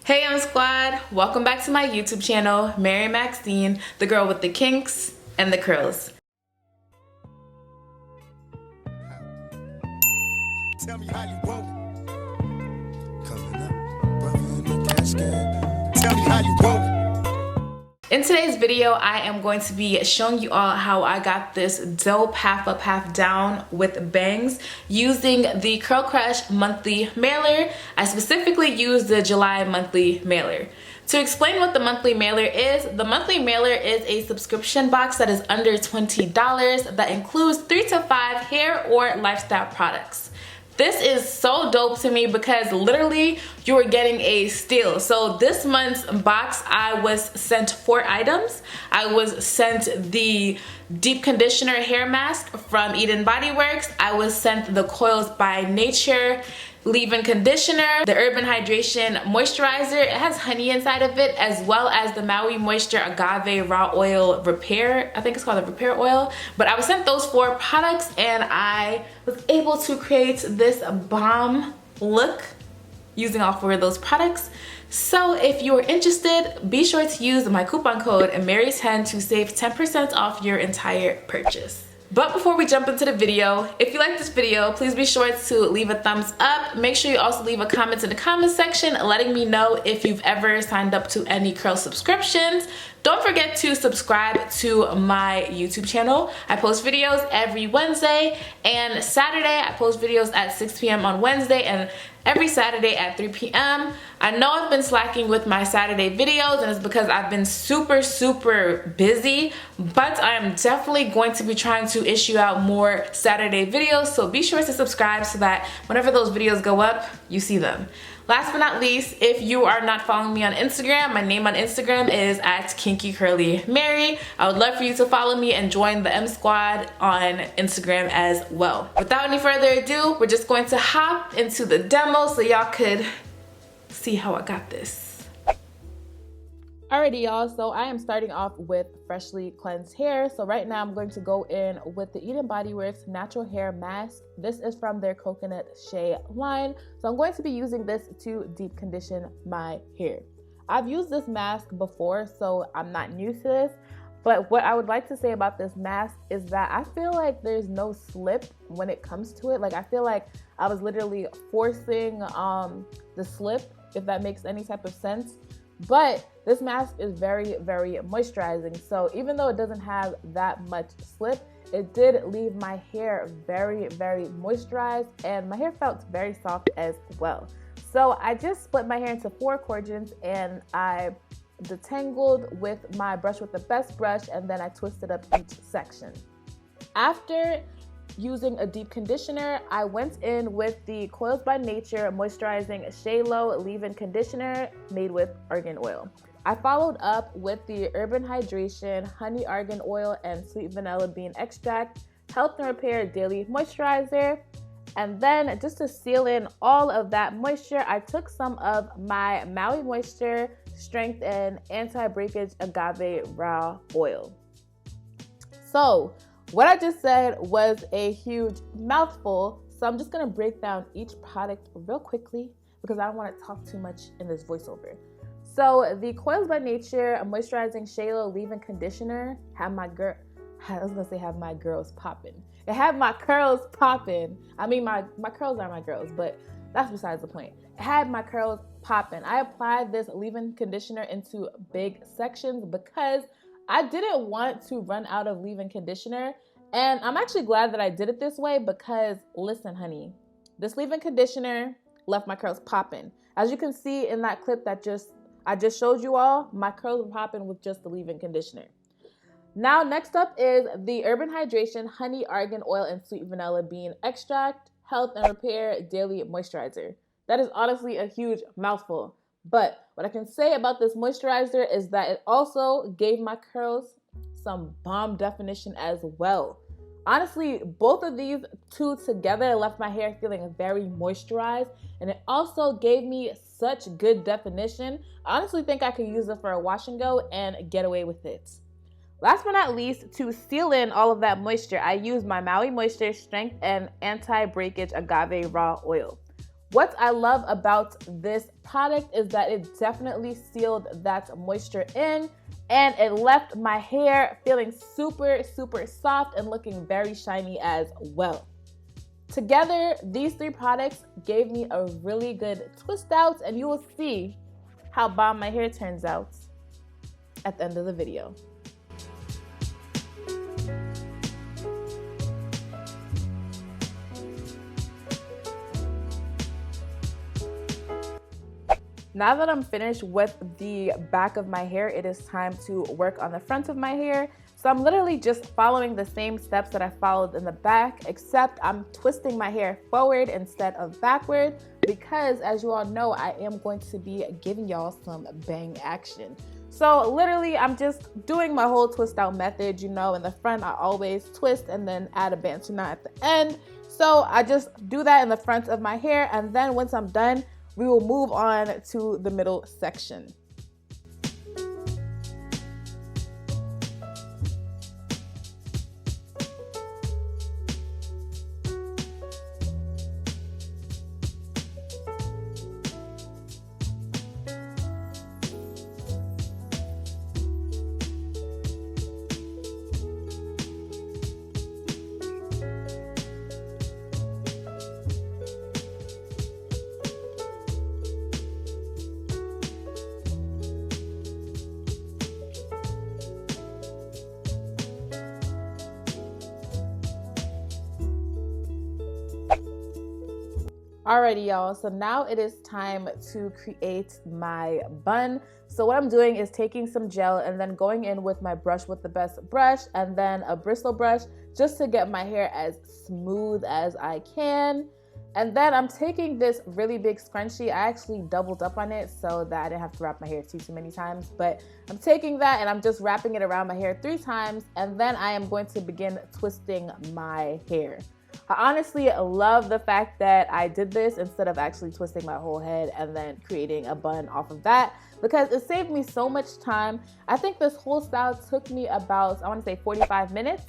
Hey MSquad, welcome back to my YouTube channel, Maxine, the girl with the kinks and the curls. Tell me how you want it. Coming up, brother in the casket. Tell me how you want it. In today's video, I am going to be showing you all how I got this dope half up, half down with bangs using the Curl Crush monthly mailer. I specifically used the July monthly mailer. To explain what the monthly mailer is, the monthly mailer is a subscription box that is under $20 that includes 3 to 5 hair or lifestyle products. This is so dope to me because literally you are getting a steal. So this month's box, I was sent 4 items. I was sent the deep conditioner hair mask from BodyWorks. I was sent the Koils by Nature leave-in conditioner, the Urban Hydration moisturizer. It has honey inside of it, as well as the Maui Moisture Agave Raw Oil Repair. I think it's called the Repair Oil. But I was sent those 4 products and I was able to create this bomb look using all 4 of those products. So if you're interested, be sure to use my coupon code Mary10 to save 10% off your entire purchase. But before we jump into the video, if you like this video, please be sure to leave a thumbs up. Make sure you also leave a comment in the comment section letting me know if you've ever signed up to any curl subscriptions. Don't forget to subscribe to my YouTube channel. I post videos every Wednesday and Saturday. I post videos at 6 p.m. on Wednesday and every Saturday at 3 p.m. I know I've been slacking with my Saturday videos and it's because I've been super busy, but I am definitely going to be trying to issue out more Saturday videos, so be sure to subscribe so that whenever those videos go up, you see them. Last but not least, if you are not following me on Instagram, my name on Instagram is @KinkyCurlyMary. I would love for you to follow me and join the MSquad on Instagram as well. Without any further ado, we're just going to hop into the demo so y'all could see how I got this. Alrighty y'all, so I am starting off with freshly cleansed hair. So right now I'm going to go in with the BodyWorks Natural Hair Mask. This is from their Coconut Shea line. So I'm going to be using this to deep condition my hair. I've used this mask before, so I'm not new to this. But what I would like to say about this mask is that I feel like there's no slip when it comes to it. Like I feel like I was literally forcing the slip, if that makes any type of sense. But this mask is very moisturizing, so even though it doesn't have that much slip, it did leave my hair very moisturized and my hair felt very soft as well. So I just split my hair into 4 quadrants and I detangled with my brush with the best brush, and then I twisted up each section. After using a deep conditioner, I went in with the Koils by Nature Moisturizing Shealoe leave-in conditioner made with argan oil. I followed up with the Urban Hydration Honey Argan Oil and Sweet Vanilla Bean Extract Health and Repair Daily Moisturizer. And then just to seal in all of that moisture, I took some of my Maui Moisture Strength and Anti-Breakage Agave Raw Oil. So what I just said was a huge mouthful, so I'm just gonna break down each product real quickly because I don't want to talk too much in this voiceover. So the Koils by Nature Moisturizing Shealoe leave-in conditioner had my have my girls popping. It had my curls popping. I mean, my curls are my girls, but that's besides the point. It had my curls popping. I applied this leave-in conditioner into big sections because I didn't want to run out of leave-in conditioner, and I'm actually glad that I did it this way because listen honey, this leave-in conditioner left my curls popping. As you can see in that clip that I just showed you all, my curls were popping with just the leave-in conditioner. Now next up is the Urban Hydration Honey Argan Oil and Sweet Vanilla Bean Extract Health and Repair Daily Moisturizer. That is honestly a huge mouthful. But what I can say about this moisturizer is that it also gave my curls some bomb definition as well. Honestly, both of these two together left my hair feeling very moisturized, and it also gave me such good definition. I honestly think I could use it for a wash and go and get away with it. Last but not least, to seal in all of that moisture, I used my Maui Moisture Strength and Anti-Breakage Agave Raw Oil. What I love about this product is that it definitely sealed that moisture in, and it left my hair feeling super, super soft and looking very shiny as well. Together, these 3 products gave me a really good twist out, and you will see how bomb my hair turns out at the end of the video. Now that I'm finished with the back of my hair, it is time to work on the front of my hair. So I'm literally just following the same steps that I followed in the back, except I'm twisting my hair forward instead of backward, because as you all know, I am going to be giving y'all some bang action. So literally, I'm just doing my whole twist out method. You know, in the front, I always twist and then add a bantu knot at the end. So I just do that in the front of my hair, and then once I'm done, we will move on to the middle section. Alrighty, y'all, so now it is time to create my bun. So what I'm doing is taking some gel and then going in with my brush with the best brush and then a bristle brush just to get my hair as smooth as I can. And then I'm taking this really big scrunchie. I actually doubled up on it so that I didn't have to wrap my hair too many times, but I'm taking that and I'm just wrapping it around my hair 3 times, and then I am going to begin twisting my hair. I honestly love the fact that I did this instead of actually twisting my whole head and then creating a bun off of that, because it saved me so much time. I think this whole style took me about, I want to say 45 minutes.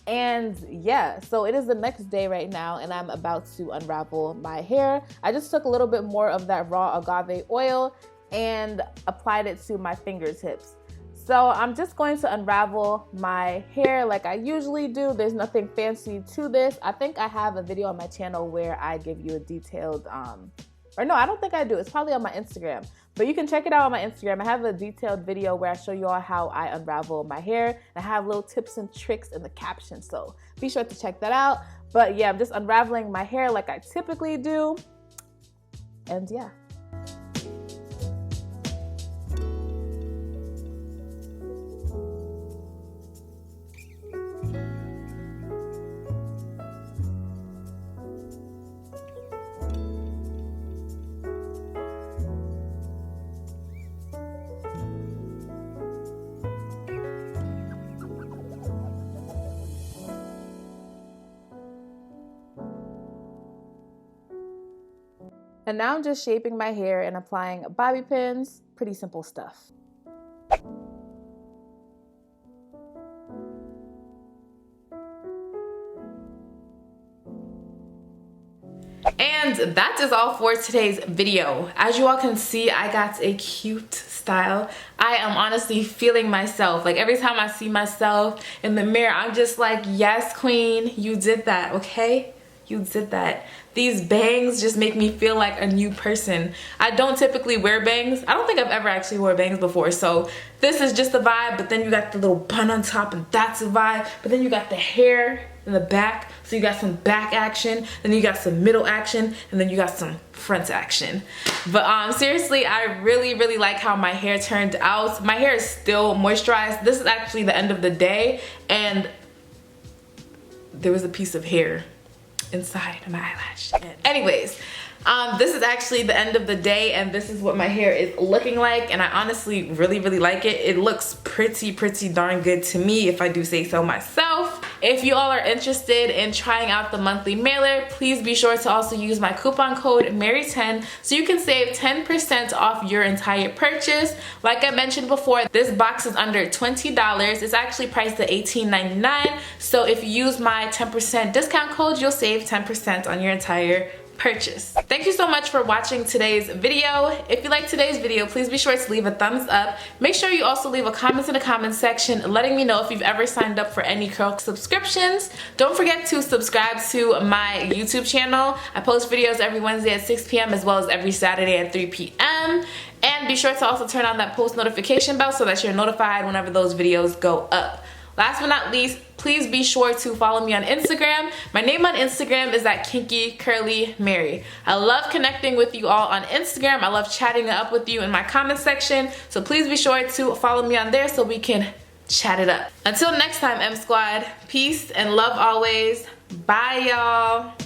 And yeah, so it is the next day right now and I'm about to unravel my hair. I just took a little bit more of that raw agave oil and applied it to my fingertips. So I'm just going to unravel my hair like I usually do. There's nothing fancy to this. I think I have a video on my channel where I give you a detailed, or no, I don't think I do. It's probably on my Instagram, but you can check it out on my Instagram. I have a detailed video where I show you all how I unravel my hair. I have little tips and tricks in the caption, so be sure to check that out. But yeah, I'm just unraveling my hair like I typically do. And yeah. And now I'm just shaping my hair and applying bobby pins. Pretty simple stuff. And that is all for today's video. As you all can see, I got a cute style. I am honestly feeling myself. Like every time I see myself in the mirror, I'm just like, yes, queen, you did that, okay? You did that. These bangs just make me feel like a new person. I don't typically wear bangs. I don't think I've ever actually wore bangs before. So this is just the vibe, but then you got the little bun on top and that's a vibe. But then you got the hair in the back. So you got some back action, then you got some middle action, and then you got some front action. But seriously, I really like how my hair turned out. My hair is still moisturized. This is actually the end of the day, and there was a piece of hair inside my eyelash. Anyways, this is actually the end of the day and this is what my hair is looking like, and I honestly really like it. It looks pretty darn good to me, if I do say so myself. If you all are interested in trying out the monthly mailer, please be sure to also use my coupon code Mary10 so you can save 10% off your entire purchase. Like I mentioned before, this box is under $20. It's actually priced at $18.99. So if you use my 10% discount code, you'll save 10% on your entire purchase. Thank you so much for watching today's video. If you liked today's video, please be sure to leave a thumbs up. Make sure you also leave a comment in the comment section letting me know if you've ever signed up for any curl subscriptions. Don't forget to subscribe to my YouTube channel. I post videos every Wednesday at 6 p.m. as well as every Saturday at 3 p.m. And be sure to also turn on that post notification bell so that you're notified whenever those videos go up. Last but not least, please be sure to follow me on Instagram. My name on Instagram is at Kinky Curly Mary. I love connecting with you all on Instagram. I love chatting up with you in my comment section. So please be sure to follow me on there so we can chat it up. Until next time, MSquad, peace and love always. Bye, y'all.